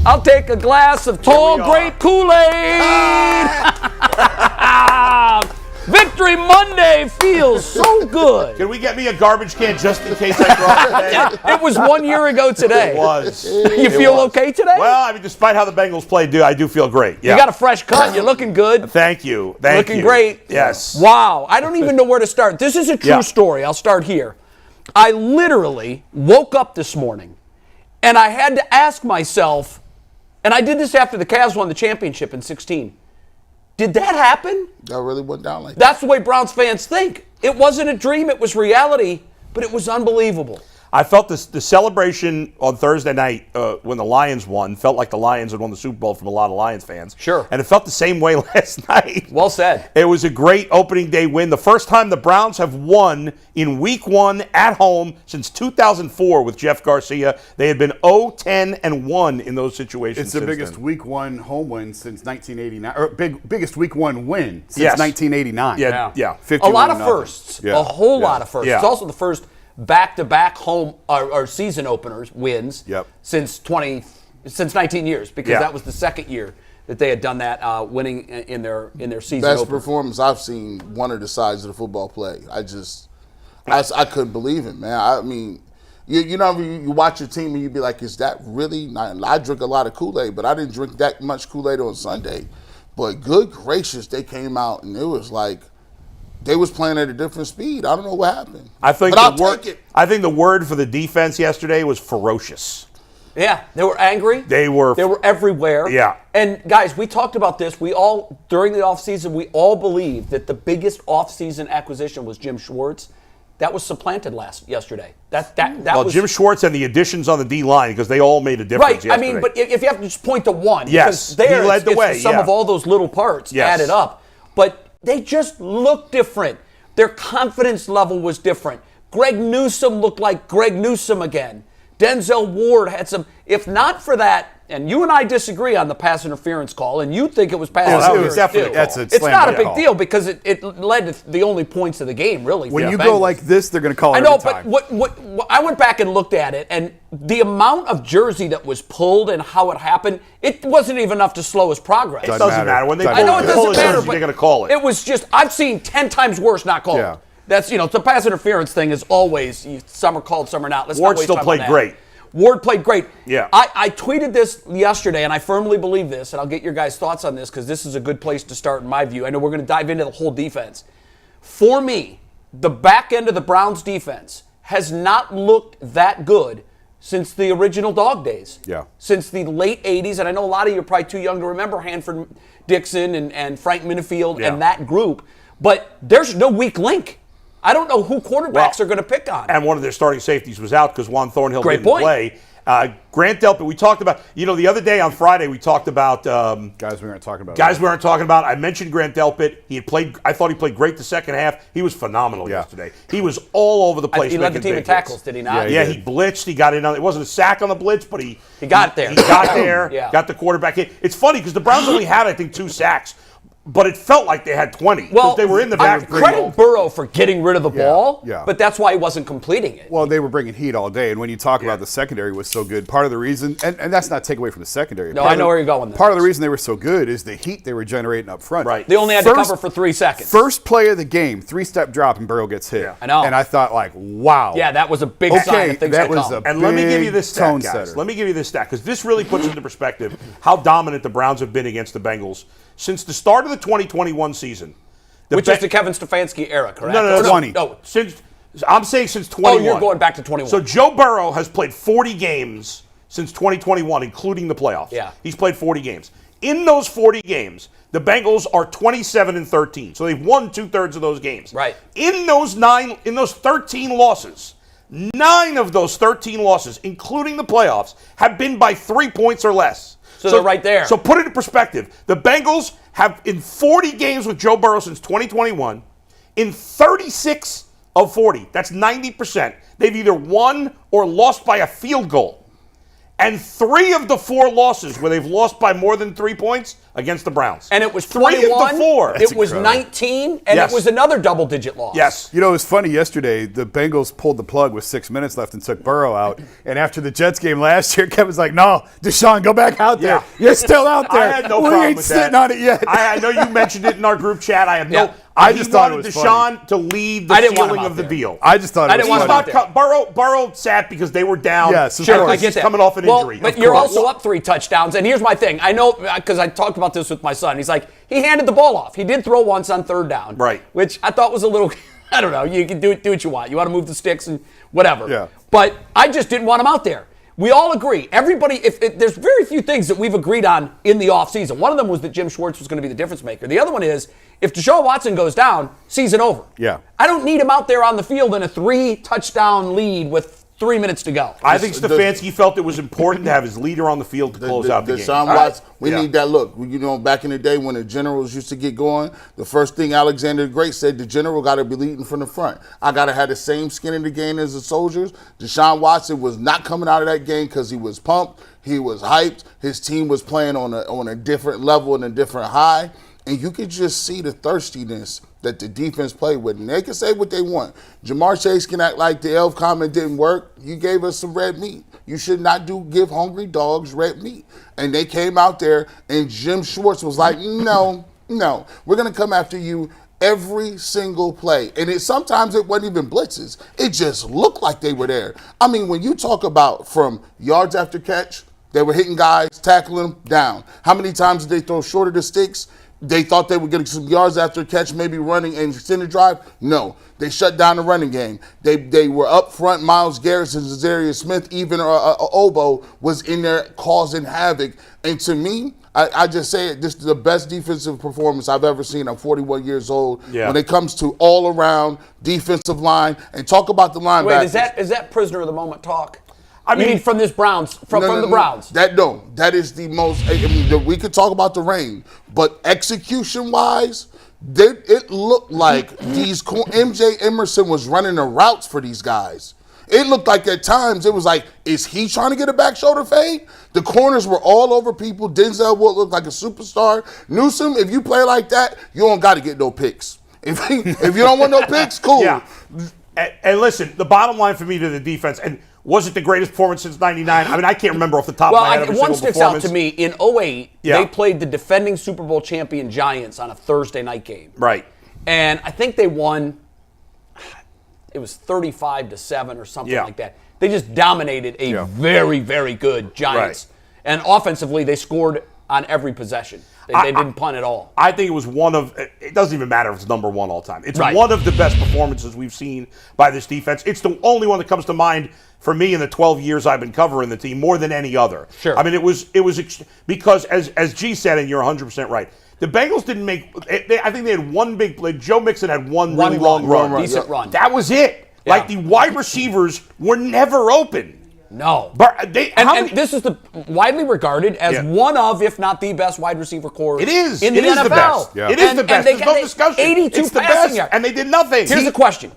I'll take a glass of tall grape Kool-Aid. Victory Monday feels so good. Can we get me a garbage can just in case I draw today? It was 1 year ago today. It was. You feel okay today? Well, I mean, despite how the Bengals played, I do feel great. Yeah. You got a fresh cut. You're looking good. Thank you. Looking great. Yes. Wow. I don't even know where to start. This is a true story. I'll start here. I literally woke up this morning, and I had to ask myself, and I did this after the Cavs won the championship in 2016. Did that happen? That really went down like that. That's the way Browns fans think. It wasn't a dream, it was reality, but it was unbelievable. I felt the celebration on Thursday night when the Lions won felt like the Lions had won the Super Bowl from a lot of Lions fans. Sure. And it felt the same way last night. Well said. It was a great opening day win. The first time the Browns have won in week 1 at home since 2004 with Jeff Garcia. They had been 0-10-1 in those situations. It's the biggest week 1 home win since 1989, or biggest week 1 win since 1989. Yeah. A lot of firsts. A whole lot of firsts. Yeah. It's also the first back-to-back home or season openers wins since 19 years, because that was the second year that they had done that, winning in their season Best opener. performance I've seen one of the sides of the football play. I couldn't believe it, man. I mean, you know, you watch your team and you be like, is that really not? I drink a lot of Kool-Aid, but I didn't drink that much Kool-Aid on Sunday. But good gracious, they came out and it was like, they was playing at a different speed. I don't know what happened. I think the word for the defense yesterday was ferocious. Yeah, they were angry. They were everywhere. Yeah. And guys, we talked about this. We all, during the offseason, we all believed that the biggest offseason acquisition was Jim Schwartz. That was supplanted yesterday. That was Jim Schwartz and the additions on the D-line, because they all made a difference yesterday. I mean, but if you have to just point to one, yes, because there he led the way. It's the sum of all those little parts added up. But they just looked different. Their confidence level was different. Greg Newsome looked like Greg Newsome again. Denzel Ward had some, if not for that, and you and I disagree on the pass interference call, and you think it was pass interference definitely, too. It's not a big deal because it led to the only points of the game, really. When you go like this, they're going to call it every time. I know, but what I went back and looked at it, and the amount of jersey that was pulled and how it happened, it wasn't even enough to slow his progress. It doesn't matter. When they I know it doesn't matter, but they're going to call it. It was just, I've seen 10 times worse not called. Yeah. That's, the pass interference thing is always, some are called, some are not. Ward still played great. Ward played great. Yeah. I tweeted this yesterday, and I firmly believe this, and I'll get your guys' thoughts on this because this is a good place to start in my view. I know we're going to dive into the whole defense. For me, the back end of the Browns defense has not looked that good since the original Dog days. Yeah. Since the late 80s, and I know a lot of you are probably too young to remember Hanford Dixon and Frank Minifield and that group, but there's no weak link. I don't know who quarterbacks are going to pick on. And one of their starting safeties was out because Juan Thornhill didn't play. Grant Delpit, we talked about, the other day on Friday, we talked about guys we weren't talking about. I mentioned Grant Delpit. I thought he played great the second half. He was phenomenal yesterday. He was all over the place. He led the team in tackles, did he not? Yeah, he blitzed. He got in on it. Wasn't a sack on the blitz, but he got there. He got there, got the quarterback in. It's funny because the Browns only had, I think, 2 sacks. But it felt like they had 20 because they were in the back. Credit Burrow for getting rid of the ball, but that's why he wasn't completing it. Well, they were bringing heat all day, and when you talk about the secondary was so good, part of the reason, and that's not take away from the secondary. No, I know where you're going. Part of the reason they were so good is the heat they were generating up front. Right. They only had to cover for 3 seconds. First play of the game, 3-step drop, and Burrow gets hit. Yeah. I know. And I thought, wow. Yeah, that was a big sign of things to come. And let me give you this stat, guys. Let me give you this stat because this really puts into perspective how dominant the Browns have been against the Bengals since the start of the 2021 season. Which is the Kevin Stefanski era, correct? No, 20. No, I'm saying since 21. Oh, you're going back to 21. So Joe Burrow has played 40 games since 2021, including the playoffs. Yeah. He's played 40 games. In those 40 games, the Bengals are 27-13. So they've won 2/3 of those games. Right. In those 13 losses, 9 of those 13 losses, including the playoffs, have been by 3 points or less. So they're right there. So put it in perspective. The Bengals have, in 40 games with Joe Burrow since 2021, in 36 of 40, that's 90%, they've either won or lost by a field goal. And 3 of the 4 losses where they've lost by more than 3 points against the Browns. And it was 3 21. of the 4. It was 19, and Yes. it was another double-digit loss. Yes. You know, it was funny yesterday. The Bengals pulled the plug with 6 minutes left and took Burrow out. And after the Jets game last year, Kevin's like, "No, Deshaun, go back out there. Yeah. You're still out there. I had no we problem ain't with sitting that. on it yet." I know you mentioned it in our group chat. I have no. I just thought it was Deshaun funny. to lead the I didn't want him feeling out of the there. deal. I just thought I it didn't was want him funny. out there. Burrow sat because they were down. Yes, of Sure, course. I get that. Coming off an injury. But Of you're course. also up 3 touchdowns. And here's my thing. I know, because I talked about this with my son. He's like, he handed the ball off. He did throw once on 3rd down. Right. Which I thought was a little, I don't know. You can do what you want. You want to move the sticks and whatever. Yeah. But I just didn't want him out there. We all agree. Everybody, if there's very few things that we've agreed on in the offseason. One of them was that Jim Schwartz was going to be the difference maker. The other one is, if Deshaun Watson goes down, season over. Yeah. I don't need him out there on the field in a 3-touchdown lead with 3 minutes to go. I think Stefanski felt it was important to have his leader on the field to close out the game. Deshaun Watson, we Yeah. need that look. You know, back in the day when the generals used to get going, the first thing Alexander the Great said, the general got to be leading from the front. I got to have the same skin in the game as the soldiers. Deshaun Watson was not coming out of that game because he was pumped. He was hyped. His team was playing on a different level and a different high. And you could just see the thirstiness that the defense played with. And they can say what they want. Jamar Chase can act like the elf comment didn't work. You gave us some red meat. You should not give hungry dogs red meat. And they came out there, and Jim Schwartz was like, no, we're going to come after you every single play. And sometimes it wasn't even blitzes. It just looked like they were there. I mean, when you talk about from yards after catch, they were hitting guys, tackling them, down. How many times did they throw short of the sticks? They thought they were getting some yards after catch, maybe running and extended drive. No, they shut down the running game. They were up front. Myles Garrison, Za'Darius Smith, even Obo was in there causing havoc. And to me, I just say it, this is the best defensive performance I've ever seen. I'm 41 years old. Yeah. When it comes to all around defensive line, and talk about the linebackers. Wait, is that prisoner of the moment talk? I mean, from this Browns, from the Browns. That is the most. I mean, we could talk about the rain, but execution-wise, it looked like MJ Emerson was running the routes for these guys. It looked like at times it was like, is he trying to get a back shoulder fade? The corners were all over people. Denzel Wood looked like a superstar. Newsome, if you play like that, you don't got to get no picks. If you don't want no picks, cool. Yeah. And listen, the bottom line for me to the defense, and was it the greatest performance since '99? I mean, I can't remember off the top of my head every one single sticks out performance. to me. In 2008, Yeah. they played the defending Super Bowl champion Giants on a Thursday night game. Right. And I think they won, it was 35-7 or something Yeah. like that. They just dominated a very, very good Giants. Right. And offensively, they scored on every possession. They didn't punt at all. I think it was one of, it doesn't even matter if it's number one all time. It's Right. one of the best performances we've seen by this defense. It's the only one that comes to mind for me in the 12 years I've been covering the team more than any other. Sure. I mean, it was because as G said, and you're 100% right, the Bengals didn't make, I think they had one big play. Joe Mixon had one really long run. Decent run. That was it. Yeah. Like the wide receivers were never open. No. But and this is widely regarded as one of, if not the best wide receiver core It is. in the It is NFL. the best. Yeah. It is the best. There's no discussion. 82 it's the passing best, yards. and they did nothing. Here's the question.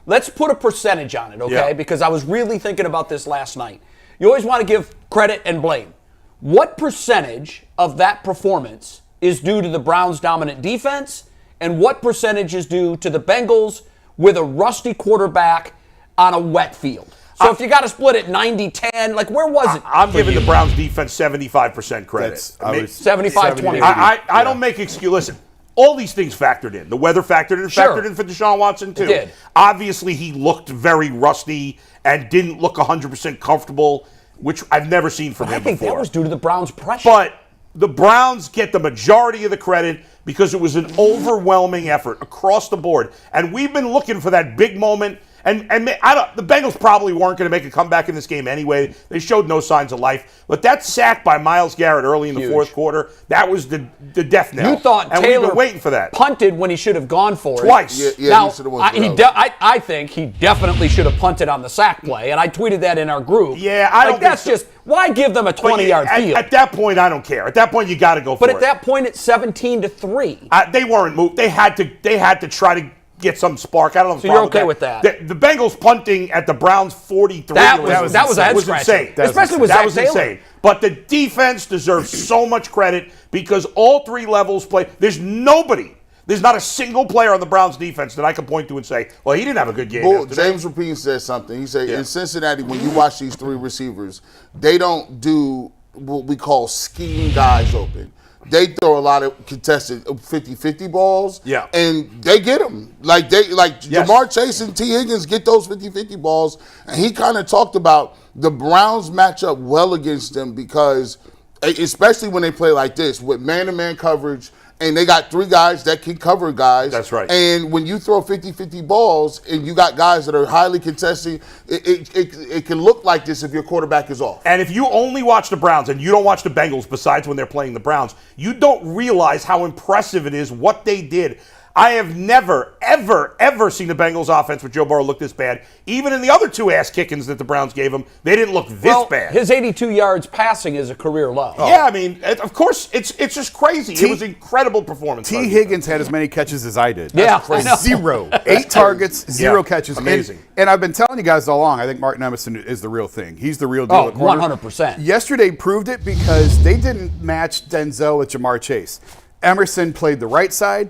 Let's put a percentage on it, okay? Yeah. Because I was really thinking about this last night. You always want to give credit and blame. What percentage of that performance is due to the Browns' dominant defense, and what percentage is due to the Bengals with a rusty quarterback on a wet field? So if you got to split it 90-10, like where was it? I'm giving the Browns defense 75% credit. 75-20. I don't make excuse. Listen, all these things factored in. The weather factored in for Deshaun Watson too. It did. Obviously, he looked very rusty and didn't look 100% comfortable, which I've never seen from him I think before. that was due to the Browns' pressure. But the Browns get the majority of the credit because it was an overwhelming effort across the board. And we've been looking for that big moment. And the Bengals probably weren't going to make a comeback in this game anyway. They showed no signs of life. But that sack by Myles Garrett early in the fourth quarter, that was the death knell. You thought and Taylor we've been waiting for that. punted when he should have gone for Twice. it. Yeah, now, he should have went for that. I think he definitely should have punted on the sack play, and I tweeted that in our group. Yeah, I don't that's think so. just, why give them a 20-yard field? At that point, I don't care. At that point, you got to go for it. But at that point, it's 17-3. They weren't moved. They had to try to get some spark. I don't know. So you're okay with that? The Bengals punting at the Browns 43. That was a head scratcher. Insane. Especially with Zach Taylor. was insane. But the defense deserves so much credit because all three levels play. There's not a single player on the Browns defense that I can point to and say, well, he didn't have a good game. James Rapine said something. He said, in Cincinnati, when you watch these three receivers, they don't do what we call scheme guys open. They throw a lot of contested 50-50 balls, and they get them. Jamar Chase and T. Higgins get those 50-50 balls, and he kind of talked about the Browns match up well against them because, especially when they play like this, with man-to-man coverage, and they got three guys that can cover guys. That's right. And when you throw 50-50 balls and you got guys that are highly contested, it can look like this if your quarterback is off. And if you only watch the Browns and you don't watch the Bengals besides when they're playing the Browns, you don't realize how impressive it is what they did. I have never, ever, ever seen the Bengals offense with Joe Burrow look this bad. Even in the other two ass kickings that the Browns gave him, they didn't look this bad. His 82 yards passing is a career low. Yeah, I mean, of course, it's just crazy. It was an incredible performance. T. Higgins had as many catches as I did. Yeah, I know. 0. 8 targets, 0 catches. Amazing. And I've been telling you guys all along, I think Martin Emerson is the real thing. He's the real deal. Oh, 100%. Yesterday proved it because they didn't match Denzel with Jamar Chase. Emerson played the right side.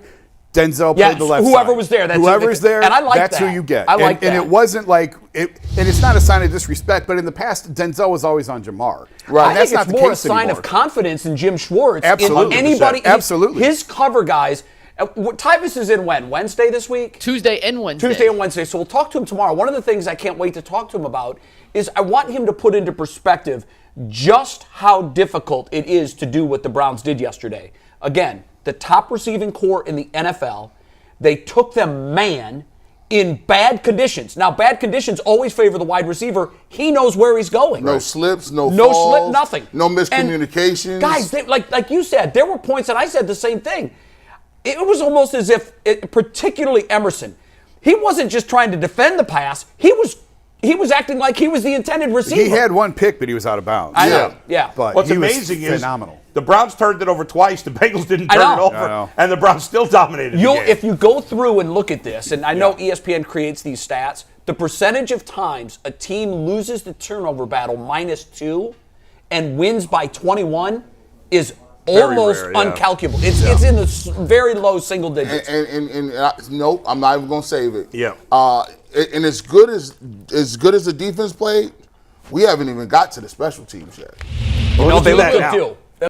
Denzel played the left side. Whoever was there. Whoever's there, and I like that's that. who you get. I like that. And it wasn't like, and it's not a sign of disrespect, but in the past, Denzel was always on Jamar. Right. I think it's more a sign of confidence in Jim Schwartz. Absolutely. In anybody, Absolutely. His cover guys. Tyvis is in when? Wednesday this week? Tuesday and Wednesday. Tuesday and Wednesday. So we'll talk to him tomorrow. One of the things I can't wait to talk to him about is I want him to put into perspective just how difficult it is to do what the Browns did yesterday. Again, the top receiving core in the NFL. They took them man in bad conditions. Now, bad conditions always favor the wide receiver. He knows where he's going. No slips, no falls, slip, nothing. No miscommunications. And guys, like you said, there were points that I said the same thing. It was almost as if, particularly Emerson, he wasn't just trying to defend the pass. He was acting like he was the intended receiver. He had one pick, but he was out of bounds. I know. Yeah. But what's he amazing was phenomenal. is the Browns turned it over twice. The Bengals didn't turn it over, and the Browns still dominated the game. If you go through and look at this, and I know ESPN creates these stats, the percentage of times a team loses the turnover battle -2 and wins by 21 is almost rare, uncalculable. It's in the very low single digits. Nope, I'm not even gonna save it. Yeah. And as good as the defense played, we haven't even got to the special teams yet. They look good too.